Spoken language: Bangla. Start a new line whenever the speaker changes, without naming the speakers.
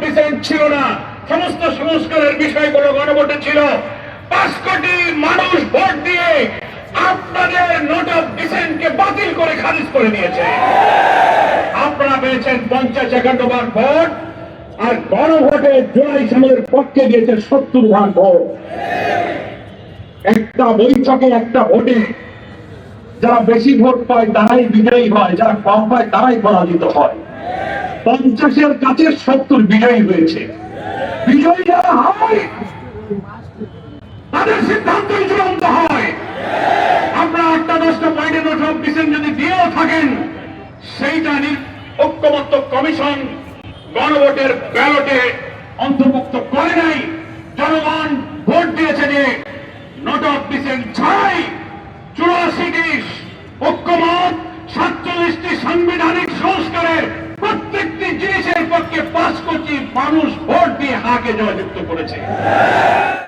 ডিসেন্ট ছিল না, সমস্ত সংস্কারের বিষয়গুলো গণভোটে ছিল। 5 কোটি মানুষ ভোট দিয়ে আপনাদের নোট অফ ডিসেন্টকে বাতিল করে খারিজ করে দিয়েছে। আপনারা পেয়েছেন 50-51 ভাগ ভোট, আর গণভোটে জুলাই সনদের পক্ষে দিয়েছে 70 ভাগ ভোট। একটা বৈঠকে একটা ভোটে যারা বেশি ভোট পায় তারাই বিজয়ী হয়, যারা কম পায় তারাই পরাজিত হয়। 50-এর কাছে 70 বিজয়ী হয়েছে। বিজয়ী যারা হয় তাদের সিদ্ধান্তই চূড়ান্ত হয়। আপনারা 8-10টা পয়েন্টে নোট অফ ডিসেন্ট যদি দিয়েও থাকেন, সেইটা ঐক্যমত্য কমিশন গণভোটের ব্যালটে অন্তর্ভুক্ত করে নাই। জনগণ ভোট দিয়েছে যে নোট অফ ডিসেন্ট ছাড়াই 84টি ঐক্যমত, 47টি সাংবিধানিক সংস্কারের প্রত্যেকটি জিনিসের পক্ষে 5 কোটি মানুষ ভোট দিয়ে হাকে জয়যুক্ত করেছে।